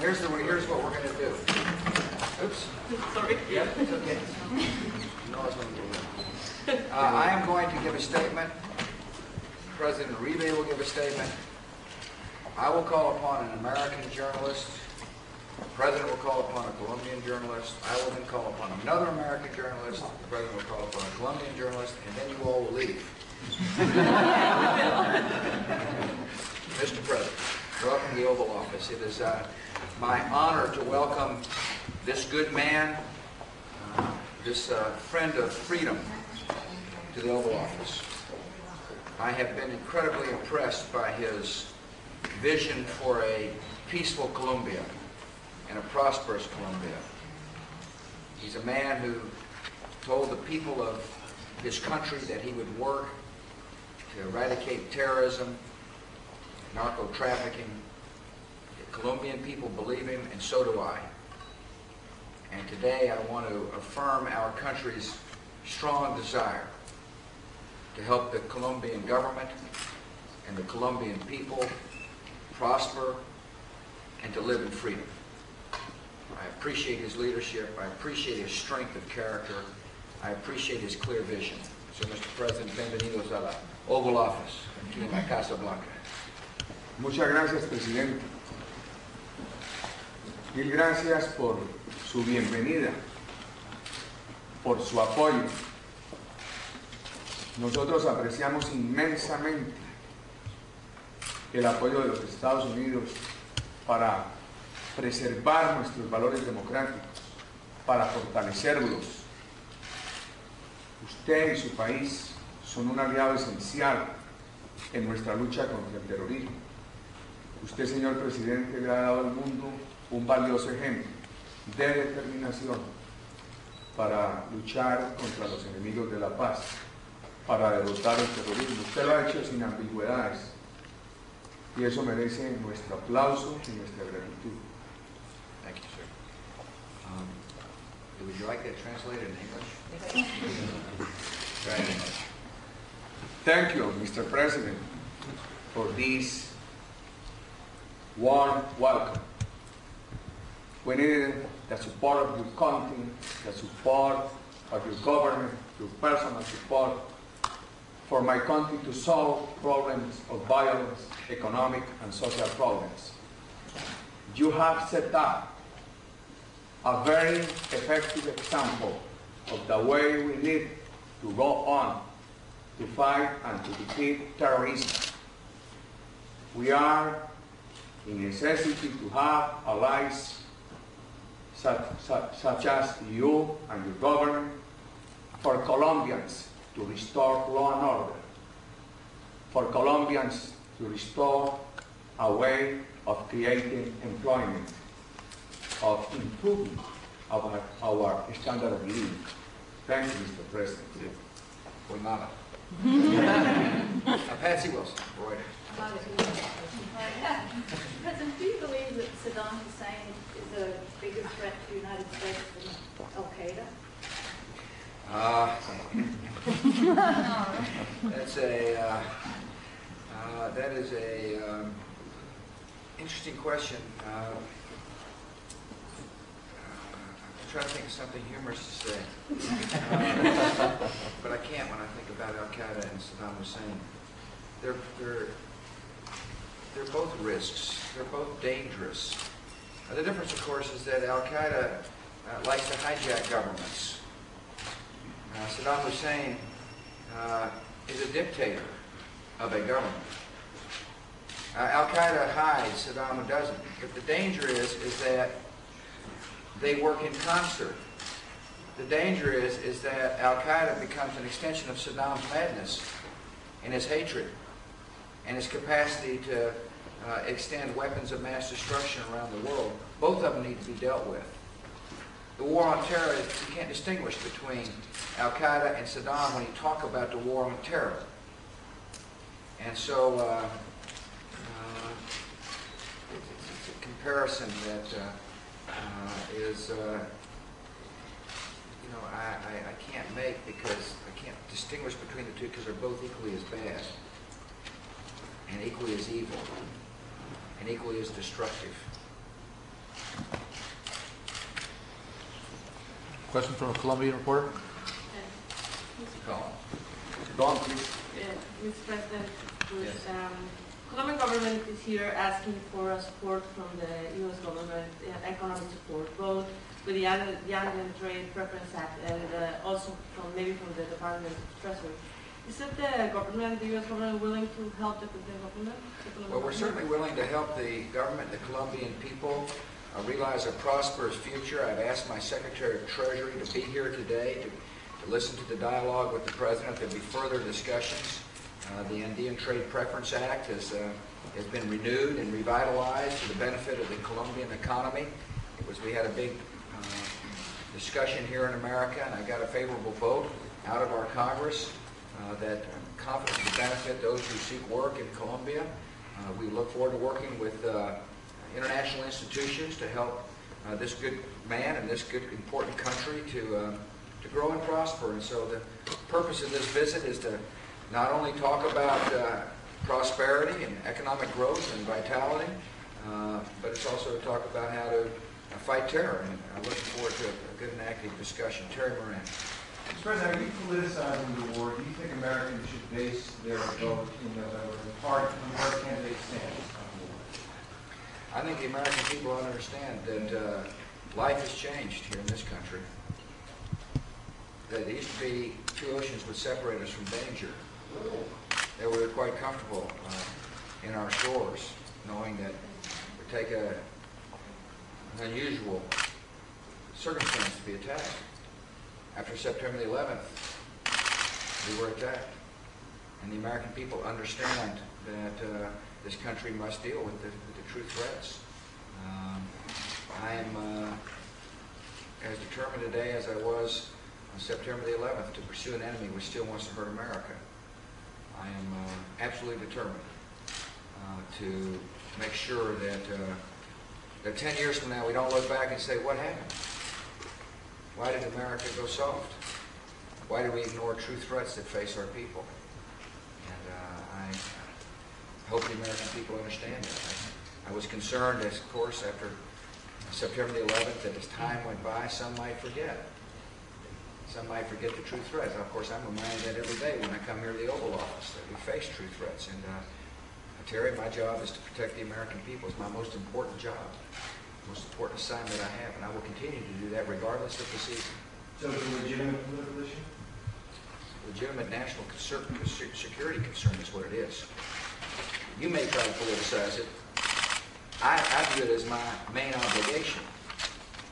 here's what we're going to do. Oops. Sorry. Yeah, it's okay. No, it's going to do. I am going to give a statement. President Uribe will give a statement. I will call upon an American journalist. The President will call upon a Colombian journalist. I will then call upon another American journalist. The President will call upon a Colombian journalist, and then you all will leave. Mr. President, welcome to the Oval Office. It is my honor to welcome this good man, this friend of freedom, to the Oval Office. I have been incredibly impressed by his vision for a peaceful Colombia and a prosperous Colombia. He's a man who told the people of his country that he would work to eradicate terrorism, narco-trafficking. The Colombian people believe him, and so do I. And today I want to affirm our country's strong desire to help the Colombian government and the Colombian people prosper and to live in freedom. I appreciate his leadership. I appreciate his strength of character. I appreciate his clear vision. So, Mr. President, bienvenidos a la Oval Office, aquí en la Casa Blanca. Muchas gracias, Presidente. Mil gracias por su bienvenida, por su apoyo. Nosotros apreciamos inmensamente el apoyo de los Estados Unidos para preservar nuestros valores democráticos, para fortalecerlos. Usted y su país son un aliado esencial en nuestra lucha contra el terrorismo. Usted, señor Presidente, le ha dado al mundo un valioso ejemplo de determinación para luchar contra los enemigos de la paz, para derrotar el terrorismo. Usted lo ha hecho sin ambigüedades y eso merece nuestro aplauso y nuestra gratitud. Thank you, sir. Would you like that translated in English? Right. Thank you, Mr. President, for this warm welcome. We need the support of your country, the support of your government, your personal support for my country to solve problems of violence, economic and social problems. You have set up a very effective example of the way we need to go on to fight and to defeat terrorism. We are in necessity to have allies such as you and your government for Colombians to restore law and order, for Colombians to restore a way of creating employment, of improving our standard of living. Thank you, Mr. President. Por nada. Patsy Wilson, Reuters. President, do you believe that Saddam Hussein is a bigger threat to the United States than Al-Qaeda? That is a interesting question. I'm trying to think of something humorous to say, but I can't when I think about Al-Qaeda and Saddam Hussein. They're both risks. They're both dangerous. The difference, of course, is that Al-Qaeda likes to hijack governments. Saddam Hussein is a dictator of a government. Al-Qaeda hides, Saddam doesn't. But the danger is that they work in concert. The danger is that Al-Qaeda becomes an extension of Saddam's madness and his hatred and his capacity to extend weapons of mass destruction around the world. Both of them need to be dealt with. The war on terror, you can't distinguish between Al-Qaeda and Saddam when you talk about the war on terror. And so it's a comparison that is, I can't make because I can't distinguish between the two because they're both equally as bad and equally as evil and equally as destructive. Question from a Colombian reporter? Go on, please. Mr. President, Bush, Yes. Colombian government is here asking for support from the U.S. government, economic support, both with the Andean Trade Preference Act and also maybe from the Department of Treasury. Is it the government, the U.S. government, willing to help the Colombian government? Well, we're certainly willing to help the government, the Colombian people, realize a prosperous future. I've asked my Secretary of Treasury to be here today to listen to the dialogue with the President. There'll be further discussions. The Andean Trade Preference Act has been renewed and revitalized to the benefit of the Colombian economy. We had a big discussion here in America, and I got a favorable vote out of our Congress that I'm confident will benefit those who seek work in Colombia. We look forward to working with international institutions to help this good man and this good, important country to grow and prosper. And so the purpose of this visit is to not only talk about prosperity and economic growth and vitality, but it's also to talk about how to fight terror. And I'm looking forward to a good and active discussion. Terry Moran. Mr. President, are you politicizing the war? Do you think Americans should base their vote in November in part on where candidates stand on the war? I think the American people understand that life has changed here in this country. That there used to be two oceans would separate us from danger. That we were quite comfortable in our shores, knowing that it would take an unusual circumstance to be attacked. After September the 11th, we were attacked. And the American people understand that this country must deal with the true threats. I am as determined today as I was on September the 11th to pursue an enemy which still wants to hurt America. I am absolutely determined to make sure that 10 years from now we don't look back and say, what happened? Why did America go soft? Why did we ignore true threats that face our people? And I hope the American people understand that. I was concerned, of course, after September the 11th, that as time went by, some might forget. Some might forget the true threats. Of course, I'm reminded that every day when I come here to the Oval Office, that we face true threats. And Terry, my job is to protect the American people. It's my most important job, most important assignment I have, and I will continue to do that regardless of the season. So it's a legitimate political issue? Legitimate national security concern is what it is. You may try to politicize it. I view it as my main obligation.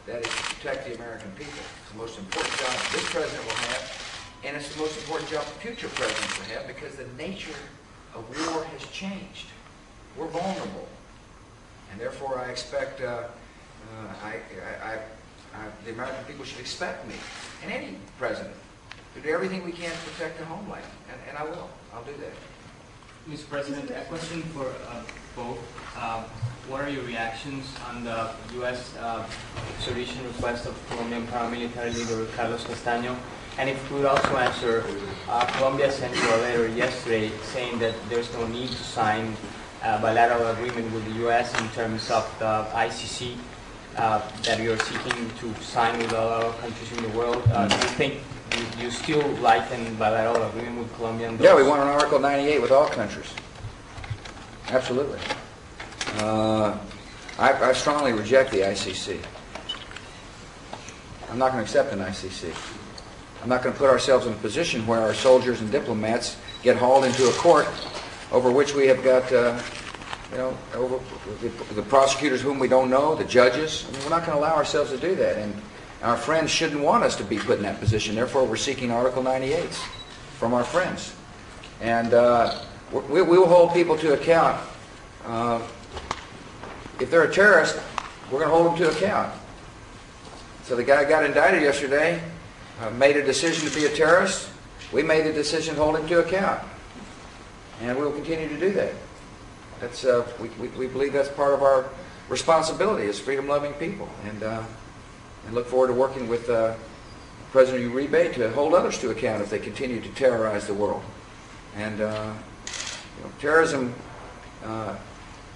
That is to protect the American people. It's the most important job this president will have, and it's the most important job future presidents will have, because the nature of war has changed. We're vulnerable. And therefore I expect the American people should expect me, and any president, to do everything we can to protect the homeland. And I will. I'll do that. Mr. President, a question for both. What are your reactions on the U.S. extradition request of Colombian paramilitary leader Carlos Castaño? And if you could also answer, Colombia sent you a letter yesterday saying that there's no need to sign a bilateral agreement with the U.S. in terms of the ICC that you're seeking to sign with a lot of countries in the world. Do you think you still like a bilateral agreement with Colombia? Yeah, we want an Article 98 with all countries. Absolutely. I strongly reject the ICC. I'm not going to accept an ICC. I'm not going to put ourselves in a position where our soldiers and diplomats get hauled into a court over which we have got, over the prosecutors whom we don't know, the judges. I mean, we're not going to allow ourselves to do that. And our friends shouldn't want us to be put in that position. Therefore, we're seeking Article 98s from our friends. And we will hold people to account. If they're a terrorist, we're going to hold them to account. So the guy got indicted yesterday, made a decision to be a terrorist. We made the decision to hold him to account. And we will continue to do that. That's we believe that's part of our responsibility as freedom-loving people. And look forward to working with President Uribe to hold others to account if they continue to terrorize the world. And terrorism,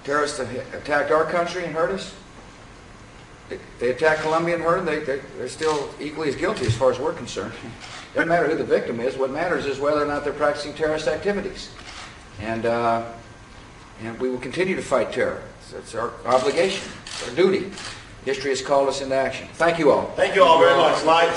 terrorists attacked our country and hurt us. They attack Colombian herd, they're still equally as guilty as far as we're concerned. Doesn't matter who the victim is. What matters is whether or not they're practicing terrorist activities. And we will continue to fight terror. It's our obligation, it's our duty. History has called us into action. Thank you all. Thank you all very much. Live